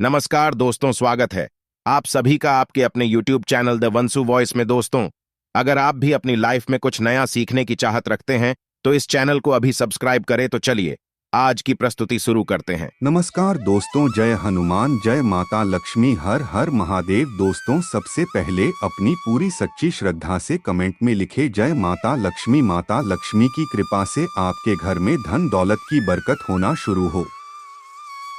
नमस्कार दोस्तों, स्वागत है आप सभी का आपके अपने YouTube चैनल द वंसु वॉइस में। दोस्तों, अगर आप भी अपनी लाइफ में कुछ नया सीखने की चाहत रखते हैं तो इस चैनल को अभी सब्सक्राइब करें। तो चलिए आज की प्रस्तुति शुरू करते हैं। नमस्कार दोस्तों, जय हनुमान, जय माता लक्ष्मी, हर हर महादेव। दोस्तों, सबसे पहले अपनी पूरी सच्ची श्रद्धा से कमेंट में लिखे जय माता लक्ष्मी। माता लक्ष्मी की कृपा से आपके घर में धन दौलत की बरकत होना शुरू हो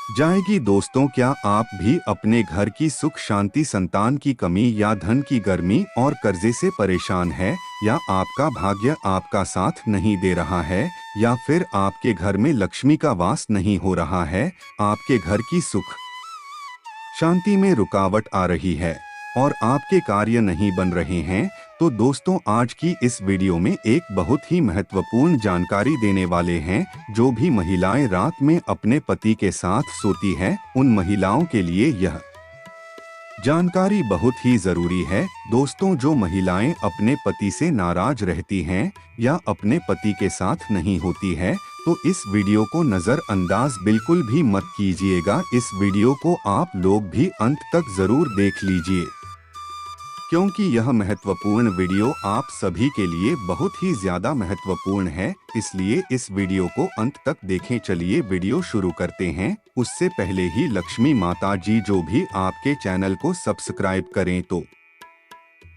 जाएगी। दोस्तों, क्या आप भी अपने घर की सुख शांति, संतान की कमी या धन की गर्मी और कर्जे से परेशान है, या आपका भाग्य आपका साथ नहीं दे रहा है, या फिर आपके घर में लक्ष्मी का वास नहीं हो रहा है, आपके घर की सुख शांति में रुकावट आ रही है और आपके कार्य नहीं बन रहे हैं, तो दोस्तों आज की इस वीडियो में एक बहुत ही महत्वपूर्ण जानकारी देने वाले हैं। जो भी महिलाएं रात में अपने पति के साथ सोती हैं, उन महिलाओं के लिए यह जानकारी बहुत ही जरूरी है। दोस्तों, जो महिलाएं अपने पति से नाराज रहती हैं या अपने पति के साथ नहीं होती है, तो इस वीडियो को नजरअंदाज बिल्कुल भी मत कीजिएगा। इस वीडियो को आप लोग भी अंत तक जरूर देख लीजिए, क्योंकि यह महत्वपूर्ण वीडियो आप सभी के लिए बहुत ही ज्यादा महत्वपूर्ण है। इसलिए इस वीडियो को अंत तक देखें। चलिए वीडियो शुरू करते हैं। उससे पहले ही लक्ष्मी माता जी जो भी आपके चैनल को सब्सक्राइब करें तो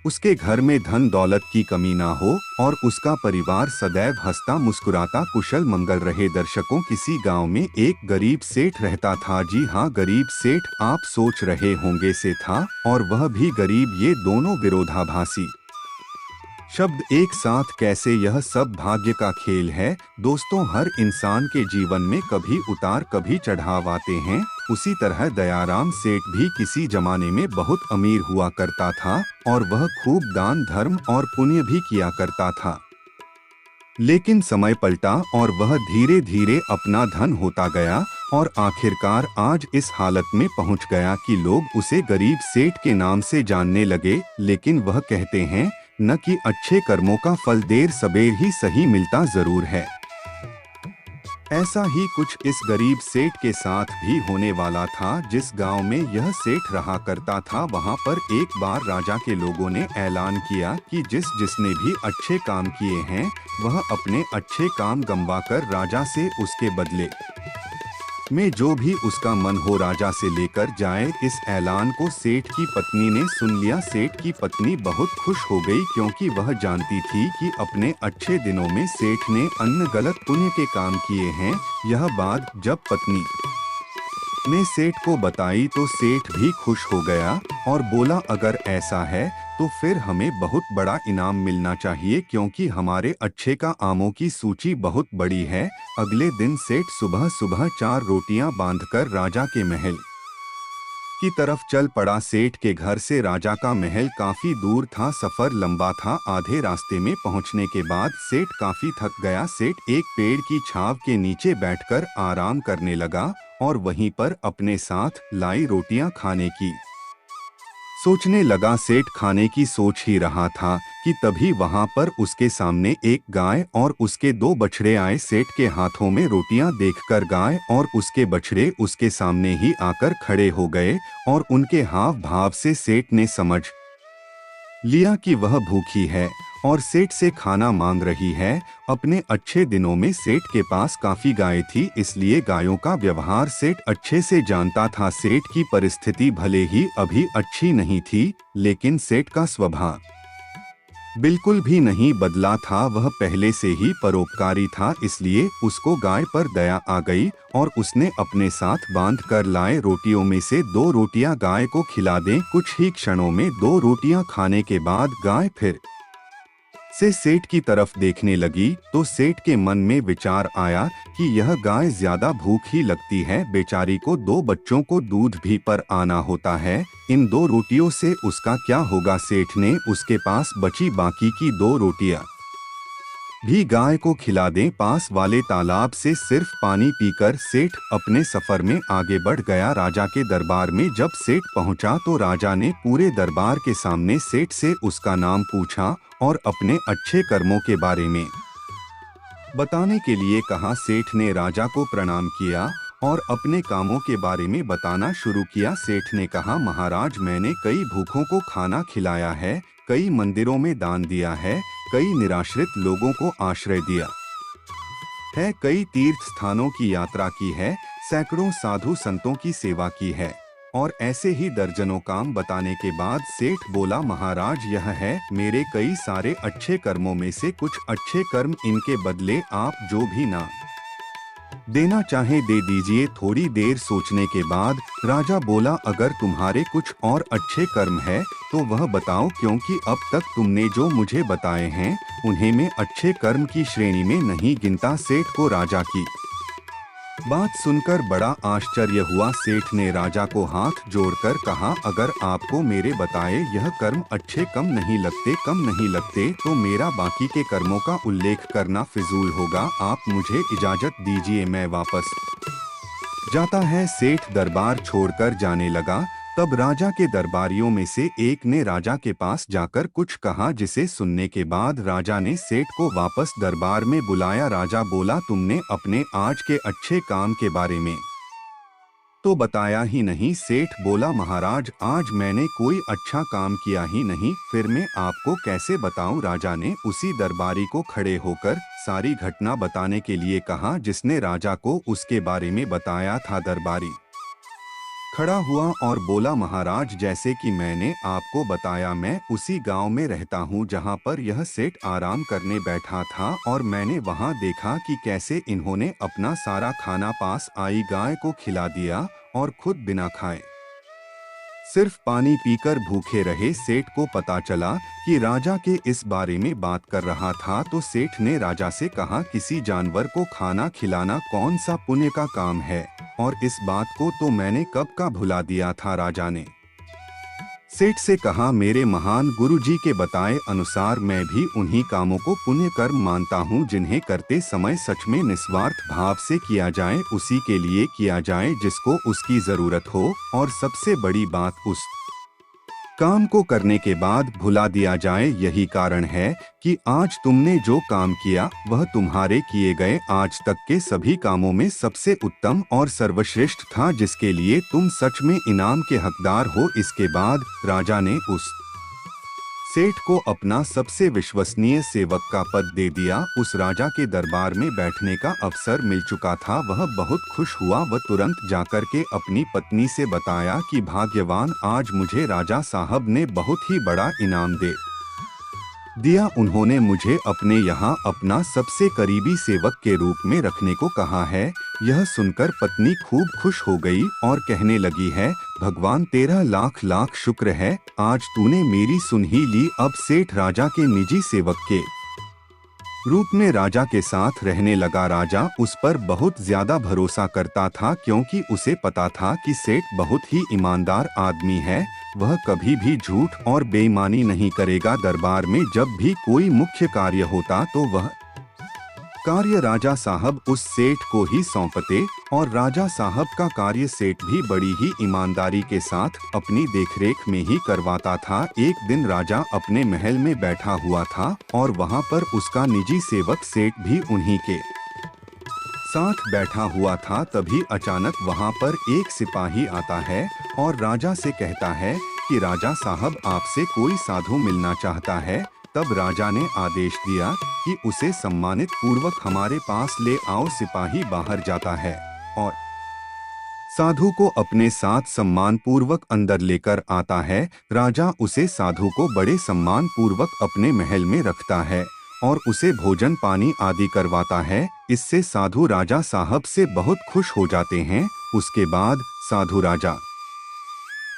उसके घर में धन दौलत की कमी ना हो और उसका परिवार सदैव हंसता मुस्कुराता कुशल मंगल रहे। दर्शकों, किसी गांव में एक गरीब सेठ रहता था। जी हाँ, गरीब सेठ आप सोच रहे होंगे से था और वह भी गरीब, ये दोनों विरोधाभासी शब्द एक साथ कैसे? यह सब भाग्य का खेल है। दोस्तों, हर इंसान के जीवन में कभी उतार कभी चढ़ाव आते हैं। उसी तरह दयाराम सेठ भी किसी जमाने में बहुत अमीर हुआ करता था और वह खूब दान धर्म और पुण्य भी किया करता था। लेकिन समय पलटा और वह धीरे धीरे अपना धन होता गया और आखिरकार आज इस हालत में पहुंच गया कि लोग उसे गरीब सेठ के नाम से जानने लगे। लेकिन वह कहते हैं न कि अच्छे कर्मों का फल देर सबेर ही सही मिलता जरूर है। ऐसा ही कुछ इस गरीब सेठ के साथ भी होने वाला था। जिस गांव में यह सेठ रहा करता था, वहां पर एक बार राजा के लोगों ने ऐलान किया कि जिसने भी अच्छे काम किए हैं, वह अपने अच्छे काम गंवाकर राजा से उसके बदले में जो भी उसका मन हो राजा से लेकर जाए। इस ऐलान को सेठ की पत्नी ने सुन लिया। सेठ की पत्नी बहुत खुश हो गई, क्योंकि वह जानती थी कि अपने अच्छे दिनों में सेठ ने अन्य गलत पुण्य के काम किए हैं। यह बात जब पत्नी ने सेठ को बताई तो सेठ भी खुश हो गया और बोला, अगर ऐसा है तो फिर हमें बहुत बड़ा इनाम मिलना चाहिए, क्योंकि हमारे अच्छे का आमों की सूची बहुत बड़ी है। अगले दिन सेठ सुबह सुबह 4 रोटियां बांधकर राजा के महल की तरफ चल पड़ा। सेठ के घर से राजा का महल काफी दूर था, सफर लंबा था। आधे रास्ते में पहुंचने के बाद सेठ काफी थक गया। सेठ एक पेड़ की छांव के नीचे बैठकर आराम करने लगा और वहीं पर अपने साथ लाई रोटियां खाने की सोचने लगा। सेठ खाने की सोच ही रहा था कि तभी वहां पर उसके सामने एक गाय और उसके 2 बछड़े आए। सेठ के हाथों में रोटियां देखकर गाय और उसके बछड़े उसके सामने ही आकर खड़े हो गए और उनके हाव भाव से सेठ ने समझ लिया कि वह भूखी है और सेठ से खाना मांग रही है। अपने अच्छे दिनों में सेठ के पास काफी गायें थी, इसलिए गायों का व्यवहार सेठ अच्छे से जानता था। सेठ की परिस्थिति भले ही अभी अच्छी नहीं थी, लेकिन सेठ का स्वभाव बिल्कुल भी नहीं बदला था। वह पहले से ही परोपकारी था, इसलिए उसको गाय पर दया आ गई और उसने अपने साथ बांध कर लाए रोटियों में से 2 रोटियां गाय को खिला दें। कुछ ही क्षणों में 2 रोटियां खाने के बाद गाय फिर से सेठ की तरफ देखने लगी तो सेठ के मन में विचार आया कि यह गाय ज्यादा भूखी लगती है, बेचारी को 2 बच्चों को दूध भी पर आना होता है, इन 2 रोटियों से उसका क्या होगा। सेठ ने उसके पास बची बाकी की 2 रोटियां भी गाय को खिला दें। पास वाले तालाब से सिर्फ पानी पीकर सेठ अपने सफर में आगे बढ़ गया। राजा के दरबार में जब सेठ पहुंचा तो राजा ने पूरे दरबार के सामने सेठ से उसका नाम पूछा और अपने अच्छे कर्मों के बारे में बताने के लिए कहा। सेठ ने राजा को प्रणाम किया और अपने कामों के बारे में बताना शुरू किया। सेठ ने कहा, महाराज, मैंने कई भूखों को खाना खिलाया है, कई मंदिरों में दान दिया है, कई निराश्रित लोगों को आश्रय दिया है, कई तीर्थ स्थानों की यात्रा की है, सैकड़ों साधु संतों की सेवा की है। और ऐसे ही दर्जनों काम बताने के बाद सेठ बोला, महाराज, यह है मेरे कई सारे अच्छे कर्मों में से कुछ अच्छे कर्म, इनके बदले आप जो भी ना देना चाहे दे दीजिए। थोड़ी देर सोचने के बाद राजा बोला, अगर तुम्हारे कुछ और अच्छे कर्म है तो वह बताओ, क्योंकि अब तक तुमने जो मुझे बताए हैं उन्हें मैं अच्छे कर्म की श्रेणी में नहीं गिनता। सेठ को राजा की बात सुनकर बड़ा आश्चर्य हुआ। सेठ ने राजा को हाथ जोड़कर कहा, अगर आपको मेरे बताए यह कर्म अच्छे कम नहीं लगते तो मेरा बाकी के कर्मों का उल्लेख करना फिजूल होगा। आप मुझे इजाजत दीजिए, मैं वापस जाता है। सेठ दरबार छोड़कर जाने लगा। तब राजा के दरबारियों में से एक ने राजा के पास जाकर कुछ कहा, जिसे सुनने के बाद राजा ने सेठ को वापस दरबार में बुलाया। राजा बोला, तुमने अपने आज के अच्छे काम के बारे में तो बताया ही नहीं। सेठ बोला, महाराज, आज मैंने कोई अच्छा काम किया ही नहीं, फिर मैं आपको कैसे बताऊं। राजा ने उसी दरबारी को खड़े होकर सारी घटना बताने के लिए कहा जिसने राजा को उसके बारे में बताया था। दरबारी खड़ा हुआ और बोला, महाराज, जैसे कि मैंने आपको बताया, मैं उसी गांव में रहता हूं जहां पर यह सेठ आराम करने बैठा था, और मैंने वहां देखा कि कैसे इन्होंने अपना सारा खाना पास आई गाय को खिला दिया और खुद बिना खाए सिर्फ पानी पीकर भूखे रहे। सेठ को पता चला कि राजा के इस बारे में बात कर रहा था, तो सेठ ने राजा से कहा, किसी जानवर को खाना खिलाना कौन सा पुण्य का काम है, और इस बात को तो मैंने कब का भुला दिया था। राजा ने सेठ से कहा, मेरे महान गुरुजी के बताए अनुसार मैं भी उन्हीं कामों को पुण्य कर्म मानता हूँ जिन्हें करते समय सच में निस्वार्थ भाव से किया जाए, उसी के लिए किया जाए जिसको उसकी जरूरत हो, और सबसे बड़ी बात, उस काम को करने के बाद भुला दिया जाए। यही कारण है कि आज तुमने जो काम किया वह तुम्हारे किए गए आज तक के सभी कामों में सबसे उत्तम और सर्वश्रेष्ठ था, जिसके लिए तुम सच में इनाम के हकदार हो। इसके बाद राजा ने उस सेठ को अपना सबसे विश्वसनीय सेवक का पद दे दिया। उस राजा के दरबार में बैठने का अवसर मिल चुका था। वह बहुत खुश हुआ। वह तुरंत जाकर के अपनी पत्नी से बताया कि भाग्यवान, आज मुझे राजा साहब ने बहुत ही बड़ा इनाम दे दिया। उन्होंने मुझे अपने यहाँ अपना सबसे करीबी सेवक के रूप में रखने को कहा है। यह सुनकर पत्नी खूब खुश हो गई और कहने लगी है, भगवान तेरा लाख लाख शुक्र है, आज तूने मेरी सुन ही ली। अब सेठ राजा के निजी सेवक के रूप में राजा के साथ रहने लगा। राजा उस पर बहुत ज्यादा भरोसा करता था, क्योंकि उसे पता था कि सेठ बहुत ही ईमानदार आदमी है। वह कभी भी झूठ और बेईमानी नहीं करेगा। दरबार में जब भी कोई मुख्य कार्य होता तो वह कार्य राजा साहब उस सेठ को ही सौंपते, और राजा साहब का कार्य सेठ भी बड़ी ही ईमानदारी के साथ अपनी देखरेख में ही करवाता था। एक दिन राजा अपने महल में बैठा हुआ था और वहां पर उसका निजी सेवक सेठ भी उन्हीं के साथ बैठा हुआ था। तभी अचानक वहां पर एक सिपाही आता है और राजा से कहता है कि राजा साहब, आपसे कोई साधु मिलना चाहता है। तब राजा ने आदेश दिया कि उसे सम्मानित पूर्वक हमारे पास ले आओ। सिपाही बाहर जाता है और साधु को अपने साथ सम्मान पूर्वक अंदर लेकर आता है। राजा उसे साधु को बड़े सम्मान पूर्वक अपने महल में रखता है और उसे भोजन पानी आदि करवाता है। इससे साधु राजा साहब से बहुत खुश हो जाते हैं। उसके बाद साधु राजा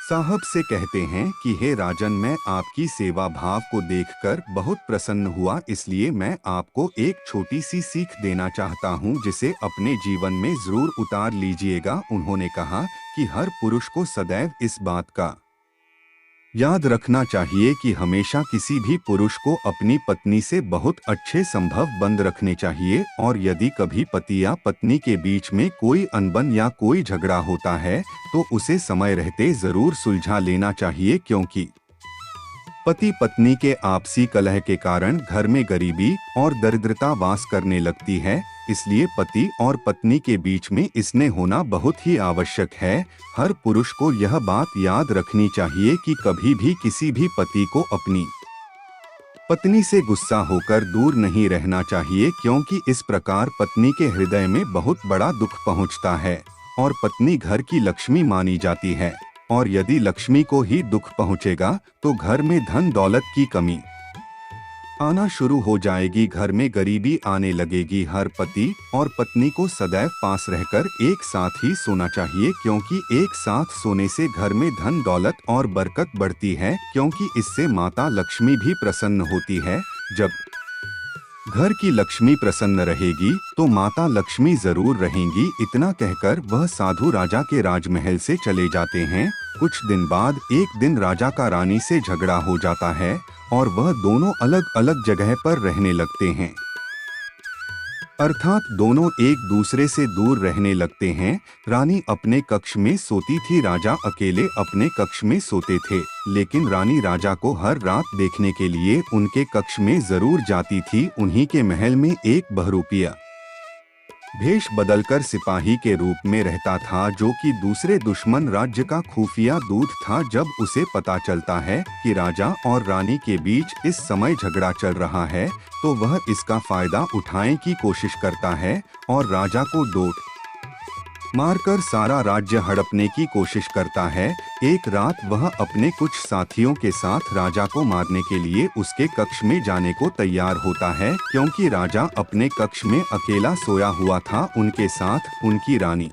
साहब से कहते हैं कि हे राजन, मैं आपकी सेवा भाव को देखकर बहुत प्रसन्न हुआ, इसलिए मैं आपको एक छोटी सी सीख देना चाहता हूं, जिसे अपने जीवन में जरूर उतार लीजिएगा। उन्होंने कहा कि हर पुरुष को सदैव इस बात का याद रखना चाहिए कि हमेशा किसी भी पुरुष को अपनी पत्नी से बहुत अच्छे संभव बंद रखने चाहिए, और यदि कभी पति या पत्नी के बीच में कोई अनबन या कोई झगड़ा होता है तो उसे समय रहते जरूर सुलझा लेना चाहिए, क्योंकि पति पत्नी के आपसी कलह के कारण घर में गरीबी और दरिद्रता वास करने लगती है। इसलिए पति और पत्नी के बीच में इसने होना बहुत ही आवश्यक है। हर पुरुष को यह बात याद रखनी चाहिए कि कभी भी किसी भी पति को अपनी पत्नी से गुस्सा होकर दूर नहीं रहना चाहिए, क्योंकि इस प्रकार पत्नी के हृदय में बहुत बड़ा दुख पहुंचता है और पत्नी घर की लक्ष्मी मानी जाती है। और यदि लक्ष्मी को ही दुख पहुंचेगा तो घर में धन दौलत की कमी आना शुरू हो जाएगी, घर में गरीबी आने लगेगी। हर पति और पत्नी को सदैव पास रहकर एक साथ ही सोना चाहिए, क्योंकि एक साथ सोने से घर में धन दौलत और बरकत बढ़ती है, क्योंकि इससे माता लक्ष्मी भी प्रसन्न होती है। जब घर की लक्ष्मी प्रसन्न रहेगी तो माता लक्ष्मी जरूर रहेंगी। इतना कहकर वह साधु राजा के राजमहल से चले जाते हैं। कुछ दिन बाद एक दिन राजा का रानी से झगड़ा हो जाता है और वह दोनों अलग अलग जगह पर रहने लगते हैं, अर्थात दोनों एक दूसरे से दूर रहने लगते हैं। रानी अपने कक्ष में सोती थी, राजा अकेले अपने कक्ष में सोते थे, लेकिन रानी राजा को हर रात देखने के लिए उनके कक्ष में जरूर जाती थी। उन्हीं के महल में एक बहरूपिया भेष बदलकर सिपाही के रूप में रहता था, जो कि दूसरे दुश्मन राज्य का खुफिया दूत था। जब उसे पता चलता है कि राजा और रानी के बीच इस समय झगड़ा चल रहा है तो वह इसका फायदा उठाने की कोशिश करता है और राजा को डोट मारकर सारा राज्य हड़पने की कोशिश करता है। एक रात वह अपने कुछ साथियों के साथ राजा को मारने के लिए उसके कक्ष में जाने को तैयार होता है, क्योंकि राजा अपने कक्ष में अकेला सोया हुआ था। उनके साथ उनकी रानी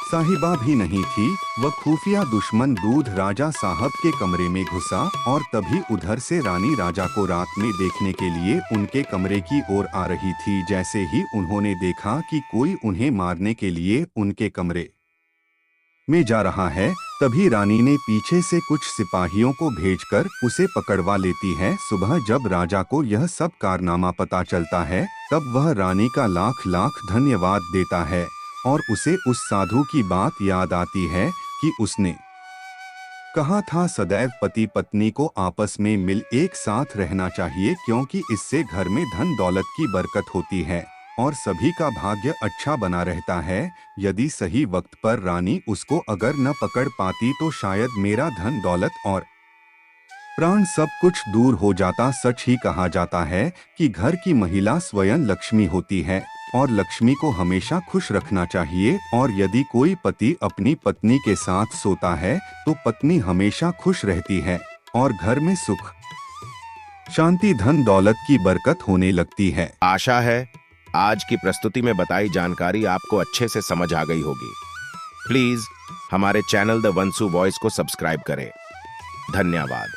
साहिबा भी नहीं थी। वह खुफिया दुश्मन दूध राजा साहब के कमरे में घुसा और तभी उधर से रानी राजा को रात में देखने के लिए उनके कमरे की ओर आ रही थी। जैसे ही उन्होंने देखा कि कोई उन्हें मारने के लिए उनके कमरे में जा रहा है, तभी रानी ने पीछे से कुछ सिपाहियों को भेजकर उसे पकड़वा लेती है। सुबह जब राजा को यह सब कारनामा पता चलता है तब वह रानी का लाख लाख धन्यवाद देता है और उसे उस साधु की बात याद आती है कि उसने कहा था सदैव पति पत्नी को आपस में मिल एक साथ रहना चाहिए, क्योंकि इससे घर में धन दौलत की बरकत होती है और सभी का भाग्य अच्छा बना रहता है। यदि सही वक्त पर रानी उसको अगर न पकड़ पाती तो शायद मेरा धन दौलत और प्राण सब कुछ दूर हो जाता। सच ही कहा जाता है कि घर की महिला स्वयं लक्ष्मी होती है और लक्ष्मी को हमेशा खुश रखना चाहिए। और यदि कोई पति अपनी पत्नी के साथ सोता है तो पत्नी हमेशा खुश रहती है और घर में सुख शांति धन दौलत की बरकत होने लगती है। आशा है आज की प्रस्तुति में बताई जानकारी आपको अच्छे से समझ आ गई होगी। प्लीज हमारे चैनल द वंसु वॉइस को सब्सक्राइब करें। धन्यवाद।